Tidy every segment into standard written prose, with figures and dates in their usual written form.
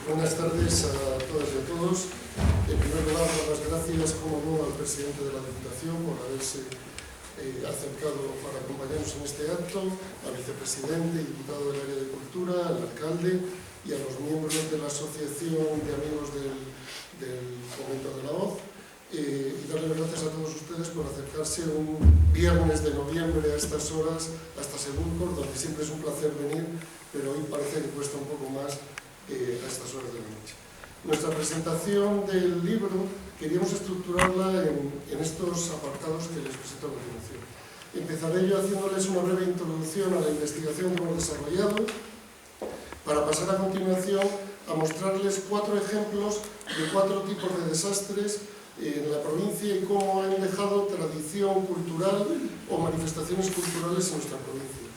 Buenas tardes a todas y a todos. En primer lugar, dar las gracias, como no, al presidente de la Diputación por haberse acercado para acompañarnos en este acto, al vicepresidente y diputado del área de Cultura, al alcalde y a los miembros de la Asociación de Amigos del Fomento de la Hoz. Y darles gracias a todos ustedes por acercarse un viernes de noviembre a estas horas hasta Sebúlcor, donde siempre es un placer venir, pero hoy parece que cuesta un poco más a estas horas de la noche. Nuestra presentación del libro queríamos estructurarla en estos apartados que les presento a continuación. Empezaré yo haciéndoles una breve introducción a la investigación que hemos desarrollado, para pasar a continuación a mostrarles 4 ejemplos de 4 tipos de desastres en la provincia y cómo han dejado tradición cultural o manifestaciones culturales en nuestra provincia.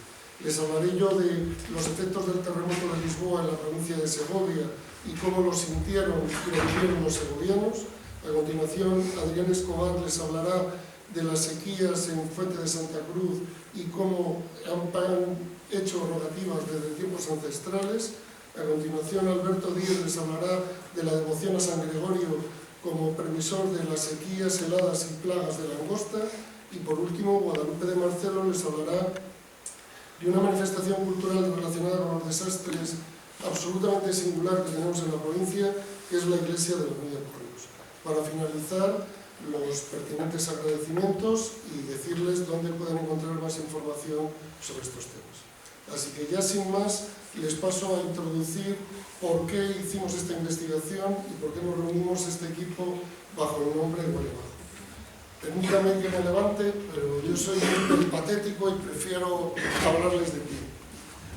Les hablaré yo de los efectos del terremoto de Lisboa en la provincia de Segovia y cómo lo sintieron y lo vivieron los segovianos. A continuación, Adrián Escobar les hablará de las sequías en Fuente de Santa Cruz y cómo han hecho rogativas desde tiempos ancestrales. A continuación, Alberto Díez les hablará de la devoción a San Gregorio como previsor de las sequías, heladas y plagas de langosta. Y por último, Guadalupe de Marcelo les hablará de una manifestación cultural relacionada con los desastres absolutamente singular que tenemos en la provincia, que es la Iglesia de la Unidad de Correos. Para finalizar, los pertinentes agradecimientos y decirles dónde pueden encontrar más información sobre estos temas. Así que ya sin más, les paso a introducir por qué hicimos esta investigación y por qué nos reunimos este equipo bajo el nombre de Huele Bajo. Permítanme que me levante, pero yo soy muy peripatético y prefiero hablarles de pie.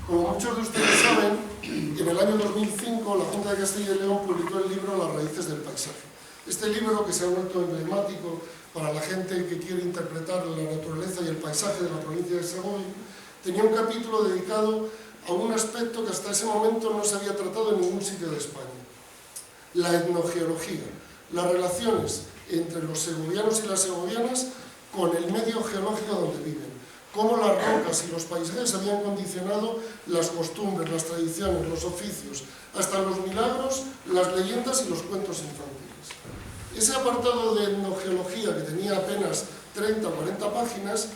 Como muchos de ustedes saben, en el año 2005 la Junta de Castilla y León publicó el libro Las raíces del paisaje. Este libro, que se ha vuelto emblemático para la gente que quiere interpretar la naturaleza y el paisaje de la provincia de Segovia, tenía un capítulo dedicado a un aspecto que hasta ese momento no se había tratado en ningún sitio de España: la etnogeología, las relaciones entre los segovianos y las segovianas con el medio geológico donde viven, cómo las rocas y los paisajes habían condicionado las costumbres, las tradiciones, los oficios, hasta los milagros, las leyendas y los cuentos infantiles. Ese apartado de etnogeología, que tenía apenas 30 o 40 páginas,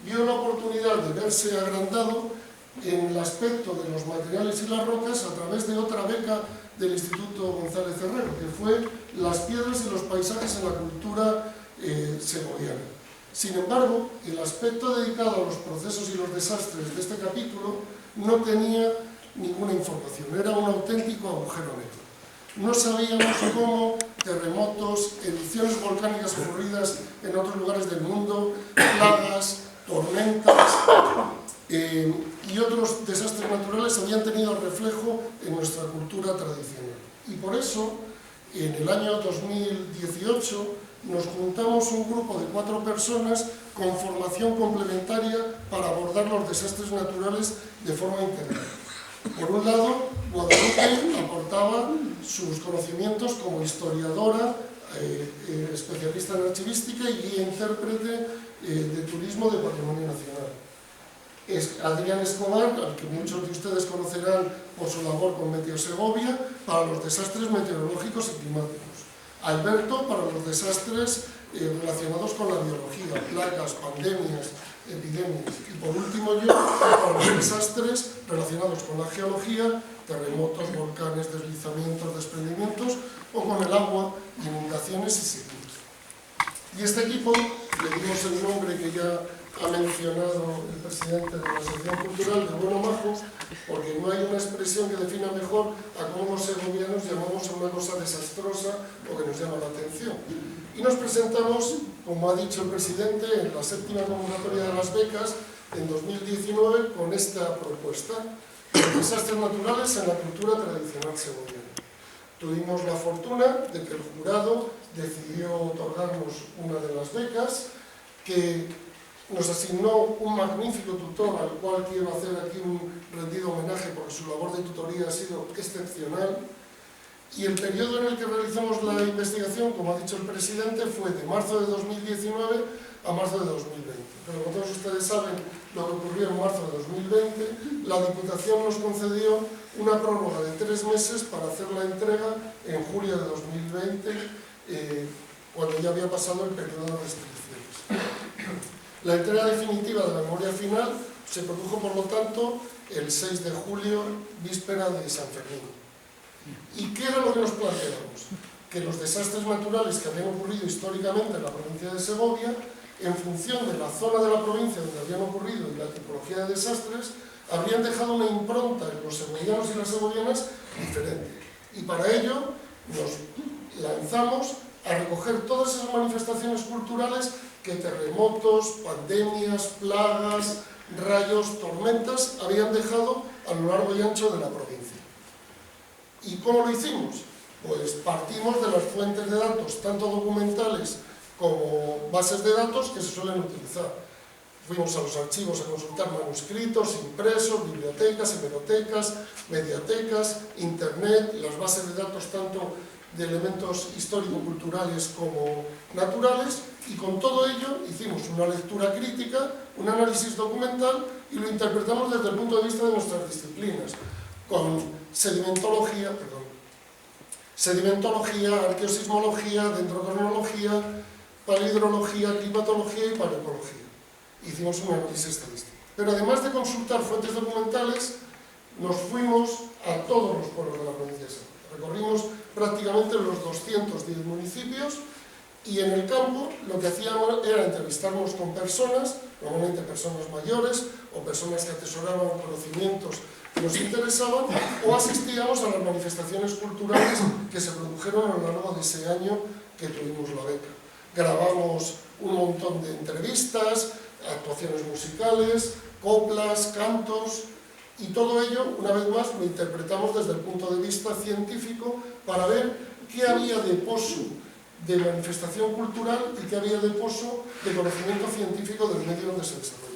vio la oportunidad de verse agrandado en el aspecto de los materiales y las rocas a través de otra beca del Instituto González Herrero, que fue Las piedras y los paisajes en la cultura segoviana. Sin embargo, el aspecto dedicado a los procesos y los desastres de este capítulo no tenía ninguna información, era un auténtico agujero negro. No sabíamos cómo terremotos, erupciones volcánicas ocurridas en otros lugares del mundo, plagas, tormentas y otros desastres naturales habían tenido reflejo en nuestra cultura tradicional. Y por eso, en el año 2018, nos juntamos un grupo de 4 personas con formación complementaria para abordar los desastres naturales de forma integral. Por un lado, Guadalupe aportaba sus conocimientos como historiadora, especialista en archivística y guía intérprete de turismo de patrimonio nacional. Adrián Escobar, al que muchos de ustedes conocerán por su labor con Meteo Segovia, para los desastres meteorológicos y climáticos. Alberto, para los desastres relacionados con la biología, plagas, pandemias, epidemias. Y por último yo, para los desastres relacionados con la geología, terremotos, volcanes, deslizamientos, desprendimientos, o con el agua, inundaciones y sequías. Y este equipo, le dimos el nombre que ya ha mencionado el presidente de la Asociación Cultural, de Bueno Majo, porque no hay una expresión que defina mejor a cómo los segovianos llamamos a una cosa desastrosa o que nos llama la atención. Y nos presentamos, como ha dicho el presidente, en la 7ª convocatoria de las becas en 2019 con esta propuesta: desastres naturales en la cultura tradicional segoviana. Tuvimos la fortuna de que el jurado decidió otorgarnos una de las becas, que nos asignó un magnífico tutor, al cual quiero hacer aquí un rendido homenaje porque su labor de tutoría ha sido excepcional. Y el periodo en el que realizamos la investigación, como ha dicho el presidente, fue de marzo de 2019 a marzo de 2020. Pero como todos ustedes saben, lo que ocurrió en marzo de 2020, la Diputación nos concedió una prórroga de 3 meses para hacer la entrega en julio de 2020, cuando ya había pasado el periodo de restricciones. La entrega definitiva de la memoria final se produjo, por lo tanto, el 6 de julio, víspera de San Fermín. ¿Y qué era lo que nos planteábamos? Que los desastres naturales que habían ocurrido históricamente en la provincia de Segovia, en función de la zona de la provincia donde habían ocurrido y la tipología de desastres, habrían dejado una impronta en los segovianos y las segovianas diferente. Y para ello nos lanzamos a recoger todas esas manifestaciones culturales que terremotos, pandemias, plagas, rayos, tormentas habían dejado a lo largo y ancho de la provincia. ¿Y cómo lo hicimos? Pues partimos de las fuentes de datos, tanto documentales como bases de datos que se suelen utilizar. Fuimos a los archivos a consultar manuscritos, impresos, bibliotecas, hemerotecas, mediatecas, internet, las bases de datos tanto de elementos histórico-culturales como naturales, y con todo ello hicimos una lectura crítica, un análisis documental y lo interpretamos desde el punto de vista de nuestras disciplinas, con sedimentología, arqueosismología, dendrocronología, palidrología, climatología y paleocología. Hicimos un análisis estadístico. Pero además de consultar fuentes documentales, nos fuimos a todos los pueblos de la provincia de Segovia. Recorrimos prácticamente los 210 municipios y en el campo lo que hacíamos era entrevistarnos con personas, normalmente personas mayores o personas que atesoraban conocimientos que nos interesaban, o asistíamos a las manifestaciones culturales que se produjeron a lo largo de ese año que tuvimos la beca. Grabamos un montón de entrevistas, actuaciones musicales, coplas, cantos, y todo ello, una vez más, lo interpretamos desde el punto de vista científico para ver qué había de pozo de manifestación cultural y qué había de pozo de conocimiento científico del medio donde se desarrollaba.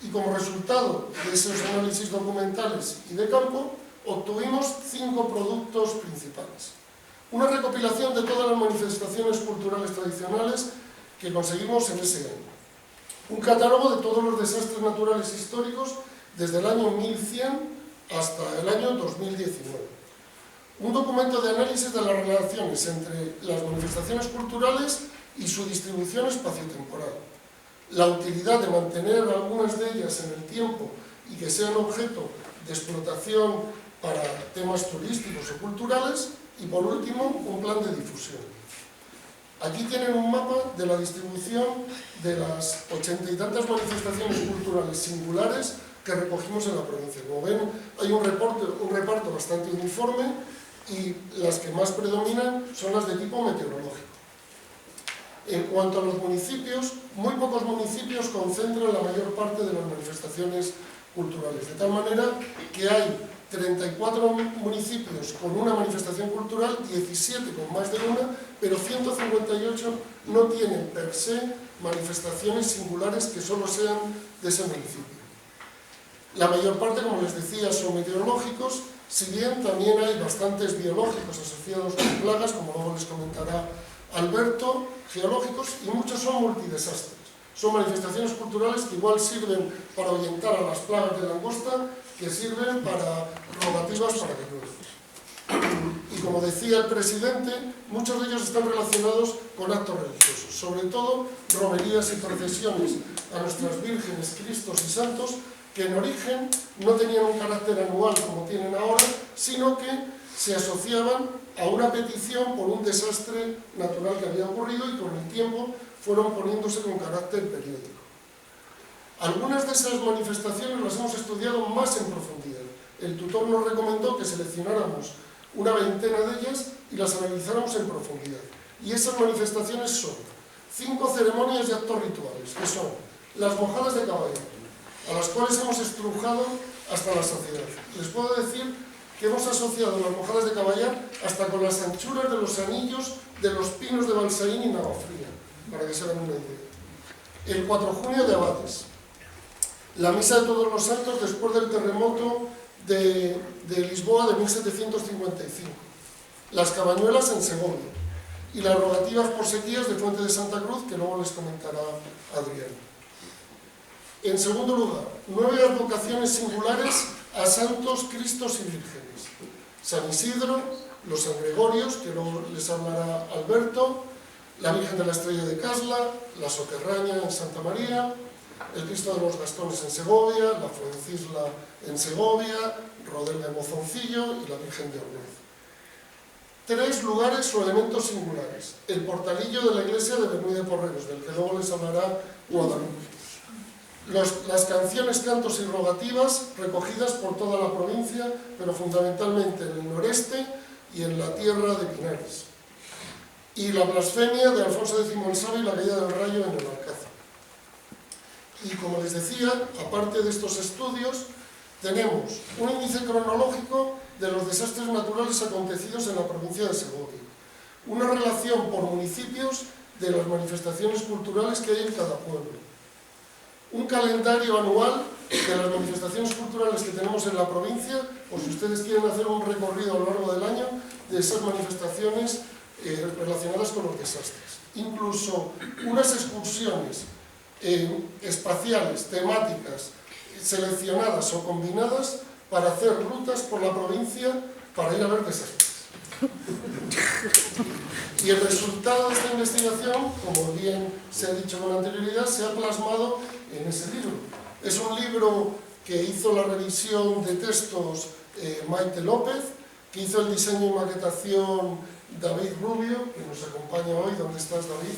Y como resultado de esos análisis documentales y de campo, obtuvimos 5 productos principales. Una recopilación de todas las manifestaciones culturales tradicionales que conseguimos en ese año. Un catálogo de todos los desastres naturales históricos desde el año 1100 hasta el año 2019. Un documento de análisis de las relaciones entre las manifestaciones culturales y su distribución espaciotemporal. La utilidad de mantener algunas de ellas en el tiempo y que sean objeto de explotación para temas turísticos o culturales, y por último, un plan de difusión. Aquí tienen un mapa de la distribución de las 80 y tantas manifestaciones culturales singulares que recogimos en la provincia. Como ven, hay un reparto bastante uniforme y las que más predominan son las de tipo meteorológico. En cuanto a los municipios, muy pocos municipios concentran la mayor parte de las manifestaciones culturales, de tal manera que hay 34 municipios con una manifestación cultural, 17 con más de una, pero 158 no tienen per se manifestaciones singulares que solo sean de ese municipio. La mayor parte, como les decía, son meteorológicos, si bien también hay bastantes biológicos asociados con plagas, como luego les comentará Alberto, geológicos, y muchos son multidesastres. Son manifestaciones culturales que igual sirven para ahuyentar a las plagas de langosta, que sirven para rogativas para que llueva. Y como decía el presidente, muchos de ellos están relacionados con actos religiosos, sobre todo romerías y procesiones a nuestras vírgenes, cristos y santos, que en origen no tenían un carácter anual como tienen ahora, sino que se asociaban a una petición por un desastre natural que había ocurrido y con el tiempo fueron poniéndose con carácter periódico. Algunas de esas manifestaciones las hemos estudiado más en profundidad. El tutor nos recomendó que seleccionáramos una veintena de ellas y las analizáramos en profundidad. Y esas manifestaciones son 5 ceremonias y actos rituales, que son las mojadas de caballo, a las cuales hemos estrujado hasta la saciedad. Les puedo decir que hemos asociado las mojadas de caballar hasta con las anchuras de los anillos de los pinos de Balsaín y Navafría, para que se hagan una idea. El 4 de junio de Abades, la misa de todos los santos después del terremoto de Lisboa de 1755, las cabañuelas en Segovia y las rogativas por sequías de Fuente de Santa Cruz, que luego les comentará Adrián. En segundo lugar, 9 advocaciones singulares a santos, cristos y vírgenes. San Isidro, los San Gregorios, que luego les hablará Alberto, la Virgen de la Estrella de Casla, la Soterraña en Santa María, el Cristo de los Gastones en Segovia, la Fuencisla en Segovia, Rodelga en Mozoncillo y la Virgen de Ornez. 3 lugares o elementos singulares. El portalillo de la iglesia de Bermúdez de Porreros, del que luego les hablará Guadalupe. Las canciones, cantos y rogativas recogidas por toda la provincia, pero fundamentalmente en el noreste y en la tierra de Pinares. Y la blasfemia de Alfonso X el Sabio y la caída del rayo en el Alcázar. Y como les decía, aparte de estos estudios, tenemos un índice cronológico de los desastres naturales acontecidos en la provincia de Segovia, una relación por municipios de las manifestaciones culturales que hay en cada pueblo, un calendario anual de las manifestaciones culturales que tenemos en la provincia, o si ustedes quieren hacer un recorrido a lo largo del año de esas manifestaciones relacionadas con los desastres. Incluso unas excursiones espaciales, temáticas, seleccionadas o combinadas para hacer rutas por la provincia para ir a ver desastres. Y el resultado de esta investigación, como bien se ha dicho con anterioridad, se ha plasmado en ese libro. Es un libro que hizo la revisión de textos Maite López, que hizo el diseño y maquetación David Rubio, que nos acompaña hoy. ¿Dónde estás, David?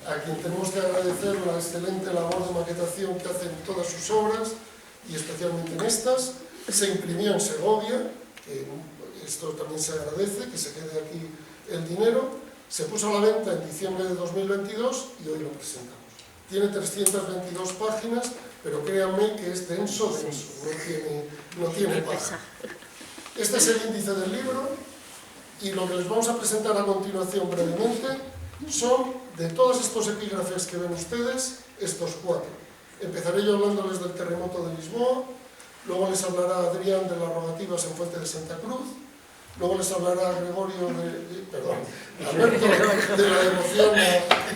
A quien tenemos que agradecer la excelente labor de maquetación que hace en todas sus obras, y especialmente en estas. Se imprimió en Segovia, que esto también se agradece, que se quede aquí el dinero. Se puso a la venta en diciembre de 2022 y hoy lo presentamos. Tiene 322 páginas, pero créanme que es denso, no tiene paja. Este es el índice del libro, y lo que les vamos a presentar a continuación brevemente son, de todos estos epígrafes que ven ustedes, estos 4. Empezaré yo hablándoles del terremoto de Lisboa, luego les hablará Adrián de las rogativas en Fuente de Santa Cruz, luego les hablará Alberto de la devoción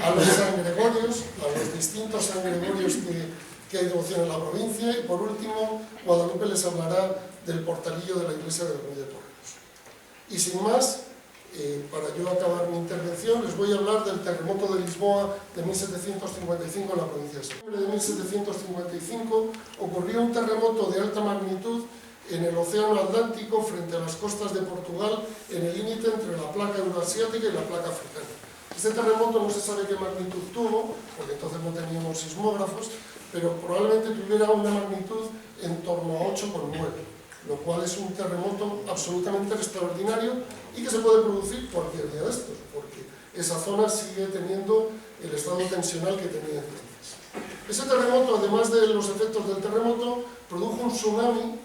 a los San Gregorios, a los distintos San Gregorios que hay devoción en la provincia, y por último Guadalupe les hablará del portalillo de la iglesia de Bermúdez de Porreros. Y sin más, para yo acabar mi intervención, les voy a hablar del terremoto de Lisboa de 1755 en la provincia de Segovia. En 1755 ocurrió un terremoto de alta magnitud en el Océano Atlántico frente a las costas de Portugal, en el límite entre la placa euroasiática y la placa africana. Este terremoto no se sabe qué magnitud tuvo, porque entonces no teníamos sismógrafos, pero probablemente tuviera una magnitud en torno a 8,9. Lo cual es un terremoto absolutamente extraordinario y que se puede producir cualquier día de estos, porque esa zona sigue teniendo el estado tensional que tenía entonces. Ese terremoto, además de los efectos del terremoto, produjo un tsunami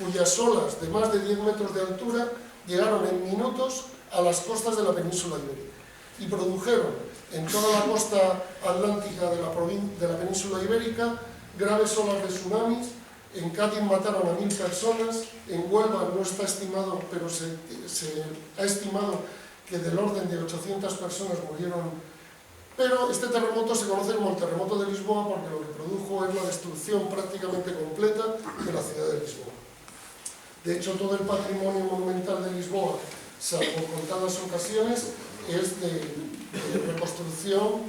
cuyas olas de más de 10 metros de altura llegaron en minutos a las costas de la península ibérica y produjeron en toda la costa atlántica de la península ibérica graves olas de tsunamis. En Cádiz mataron a 1000 personas, en Huelva no está estimado, pero se ha estimado que del orden de 800 personas murieron. Pero este terremoto se conoce como el terremoto de Lisboa porque lo que produjo es la destrucción prácticamente completa de la ciudad de Lisboa. De hecho, todo el patrimonio monumental de Lisboa, salvo contadas ocasiones, es de reconstrucción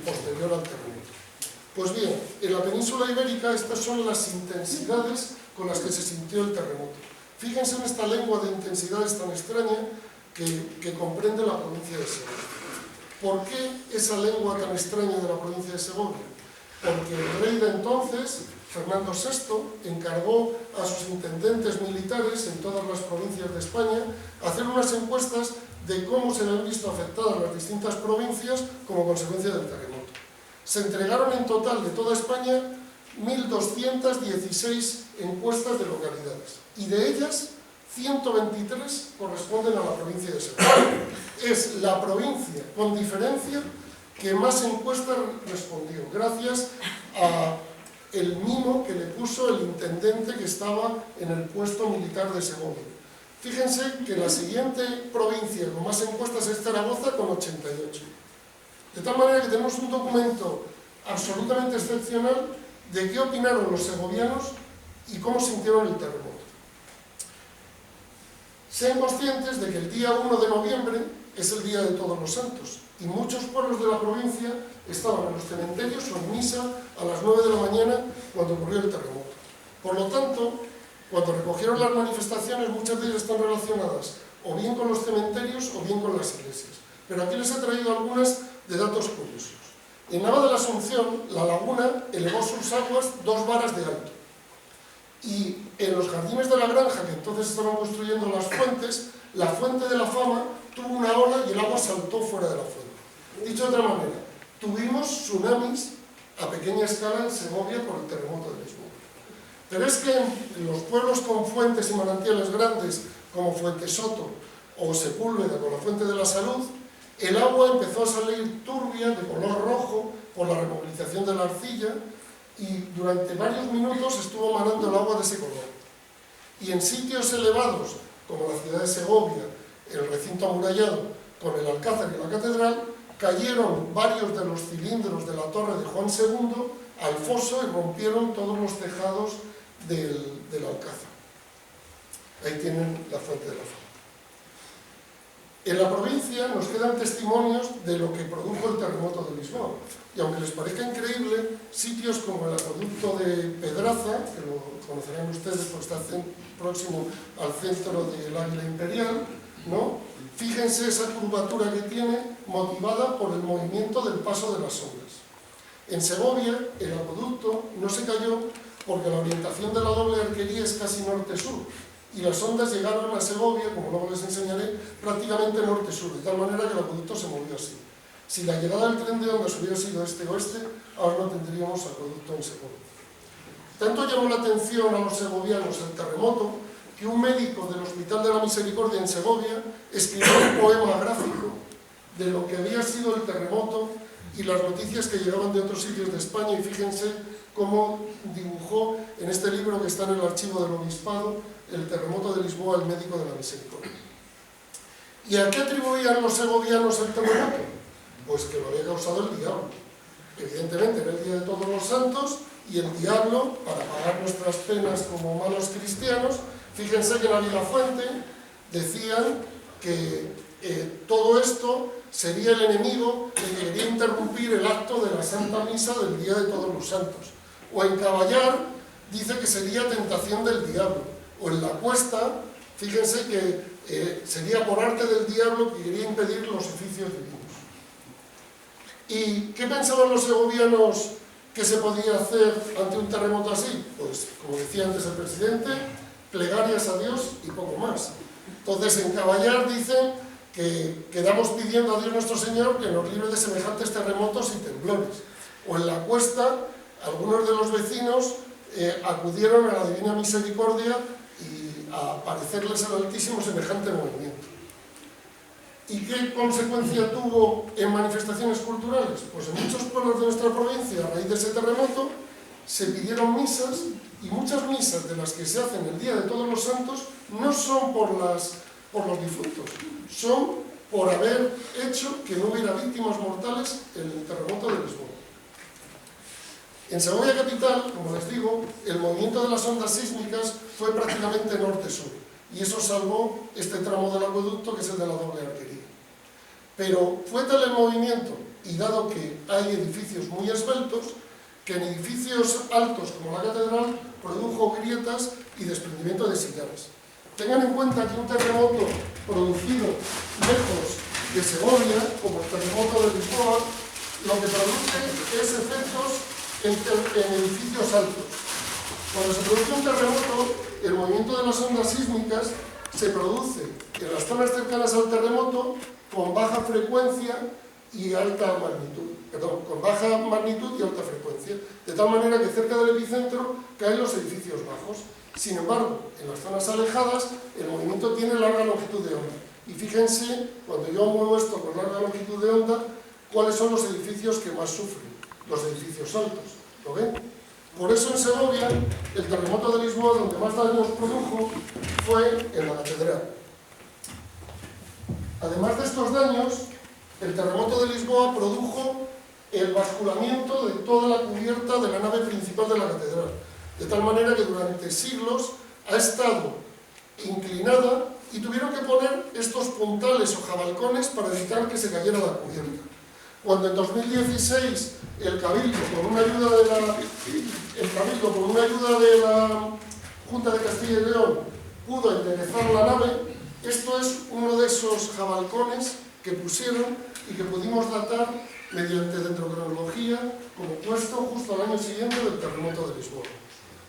posterior al terremoto. Pues bien, en la península ibérica estas son las intensidades con las que se sintió el terremoto. Fíjense en esta lengua de intensidades tan extraña que comprende la provincia de Segovia. ¿Por qué esa lengua tan extraña de la provincia de Segovia? Porque el rey de entonces, Fernando VI, encargó a sus intendentes militares en todas las provincias de España hacer unas encuestas de cómo se habían visto afectadas las distintas provincias como consecuencia del terremoto. Se entregaron en total de toda España 1.216 encuestas de localidades, y de ellas 123 corresponden a la provincia de Segovia. Es la provincia, con diferencia, que más encuestas respondió, gracias al mimo que le puso el intendente que estaba en el puesto militar de Segovia. Fíjense que la siguiente provincia con más encuestas es Zaragoza, con 88. De tal manera que tenemos un documento absolutamente excepcional de qué opinaron los segovianos y cómo sintieron el terremoto. Sean conscientes de que el día 1 de noviembre es el Día de Todos los Santos y muchos pueblos de la provincia estaban en los cementerios o en misa a las 9 de la mañana cuando ocurrió el terremoto. Por lo tanto, cuando recogieron las manifestaciones, muchas de ellas están relacionadas o bien con los cementerios o bien con las iglesias. Pero aquí les he traído algunas de datos curiosos. En Nava de la Asunción, la laguna elevó sus aguas 2 varas de alto. Y en los jardines de la granja, que entonces estaban construyendo las fuentes, la fuente de la Fama tuvo una ola y el agua saltó fuera de la fuente. Dicho de otra manera, tuvimos tsunamis a pequeña escala en Segovia por el terremoto de Lisboa. Pero es que en los pueblos con fuentes y manantiales grandes, como Fuentesoto o Sepúlveda con la Fuente de la Salud, el agua empezó a salir turbia, de color rojo, por la removilización de la arcilla, y durante varios minutos estuvo manando el agua de ese color. Y en sitios elevados, como la ciudad de Segovia, el recinto amurallado, con el Alcázar y la catedral, cayeron varios de los cilindros de la torre de Juan II al foso y rompieron todos los tejados del Alcázar. Ahí tienen la fuente de la Fama. En la provincia nos quedan testimonios de lo que produjo el terremoto de Lisboa. Y aunque les parezca increíble, sitios como el acueducto de Pedraza, que lo conocerán ustedes porque está próximo al centro del Águila Imperial, ¿no? Fíjense esa curvatura que tiene, motivada por el movimiento del paso de las ondas. En Segovia, el acueducto no se cayó porque la orientación de la doble arquería es casi norte-sur, y las ondas llegaron a Segovia, como luego les enseñaré, prácticamente norte-sur, de tal manera que el acueducto se movió así. Si la llegada del tren de ondas hubiera sido este-oeste, ahora no tendríamos acueducto en Segovia. Tanto llamó la atención a los segovianos el terremoto, que un médico del Hospital de la Misericordia en Segovia escribió un poema gráfico de lo que había sido el terremoto y las noticias que llegaban de otros sitios de España, y fíjense cómo dibujó en este libro que está en el archivo del obispado el terremoto de Lisboa, el médico de la Misericordia. ¿Y a qué atribuían los segovianos el terremoto? Pues que lo había causado el diablo. Evidentemente era el Día de Todos los Santos y el diablo, para pagar nuestras penas como malos cristianos, fíjense que en Avilafuente decían que todo esto sería el enemigo que quería interrumpir el acto de la Santa Misa del Día de Todos los Santos. O en Caballar dice que sería tentación del diablo. O en La Cuesta, fíjense que sería por arte del diablo que quería impedir los oficios divinos. ¿Y qué pensaban los segovianos que se podía hacer ante un terremoto así? Pues, como decía antes el presidente, plegarias a Dios y poco más. Entonces, en Caballar dicen que quedamos pidiendo a Dios nuestro Señor que nos libre de semejantes terremotos y temblores. O en La Cuesta, algunos de los vecinos acudieron a la Divina Misericordia y a parecerles al Altísimo semejante movimiento. ¿Y qué consecuencia tuvo en manifestaciones culturales? Pues en muchos pueblos de nuestra provincia, a raíz de ese terremoto, se pidieron misas, y muchas misas de las que se hacen el Día de Todos los Santos no son por los difuntos, son por haber hecho que no hubiera víctimas mortales en el terremoto de Lisboa. En Segovia capital, como les digo, el movimiento de las ondas sísmicas fue prácticamente norte-sur, y eso salvó este tramo del acueducto, que es el de la doble arquería. Pero fue tal el movimiento, y dado que hay edificios muy esbeltos, que en edificios altos como la catedral produjo grietas y desprendimiento de sillares. Tengan en cuenta que un terremoto producido lejos de Segovia, como el terremoto de Lisboa, lo que produce es efectos en edificios altos. Cuando se produce un terremoto, el movimiento de las ondas sísmicas se produce en las zonas cercanas al terremoto con baja frecuencia y alta magnitud. Perdón, con baja magnitud y alta frecuencia, de tal manera que cerca del epicentro caen los edificios bajos. Sin embargo, en las zonas alejadas, el movimiento tiene larga longitud de onda. Y fíjense, cuando yo muevo esto con larga longitud de onda, cuáles son los edificios que más sufren, los edificios altos. ¿Lo ven? Por eso en Segovia, el terremoto de Lisboa, donde más daños produjo, fue en la catedral. Además de estos daños, el terremoto de Lisboa produjo el basculamiento de toda la cubierta de la nave principal de la catedral, de tal manera que durante siglos ha estado inclinada y tuvieron que poner estos puntales o jabalcones para evitar que se cayera la cubierta. Cuando en 2016 el Cabildo, con una ayuda de la Junta de Castilla y León, pudo enderezar la nave, esto es uno de esos jabalcones que pusieron y que pudimos datar mediante dendrocronología como puesto justo al año siguiente del terremoto de Lisboa.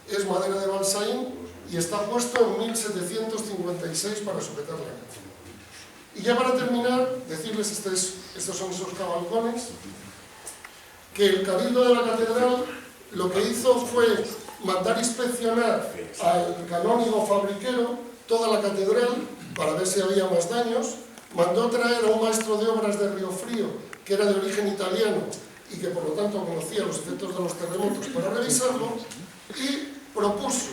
Es madera de balsaín y está puesto en 1756 para sujetar la nave. Y ya para terminar, decirles, estos son esos jabalcones, que el Cabildo de la Catedral lo que hizo fue mandar inspeccionar al canónigo fabriquero toda la catedral para ver si había más daños, mandó traer a un maestro de obras de Riofrío, que era de origen italiano y que por lo tanto conocía los efectos de los terremotos, para revisarlo, y propuso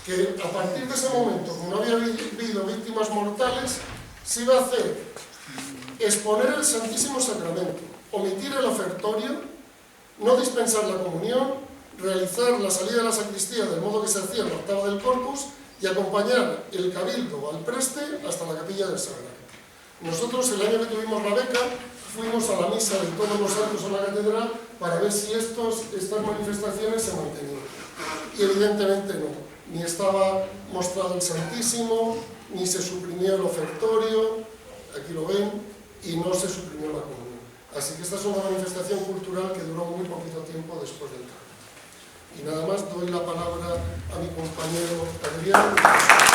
que a partir de ese momento, como no había habido víctimas mortales, se iba a hacer exponer el Santísimo Sacramento, omitir el ofertorio, no dispensar la comunión, realizar la salida de la sacristía del modo que se hacía en la octava del Corpus y acompañar el Cabildo al preste hasta la capilla del Sagrario. Nosotros, el año que tuvimos la beca, fuimos a la misa de todos los santos en la catedral para ver si estas manifestaciones se mantenían. Y evidentemente no, ni estaba mostrado el Santísimo, ni se suprimió el ofertorio, aquí lo ven, y no se suprimió la comunión. Así que esta es una manifestación cultural que duró muy poquito tiempo después del cambio. Y nada más, doy la palabra a mi compañero Adrián.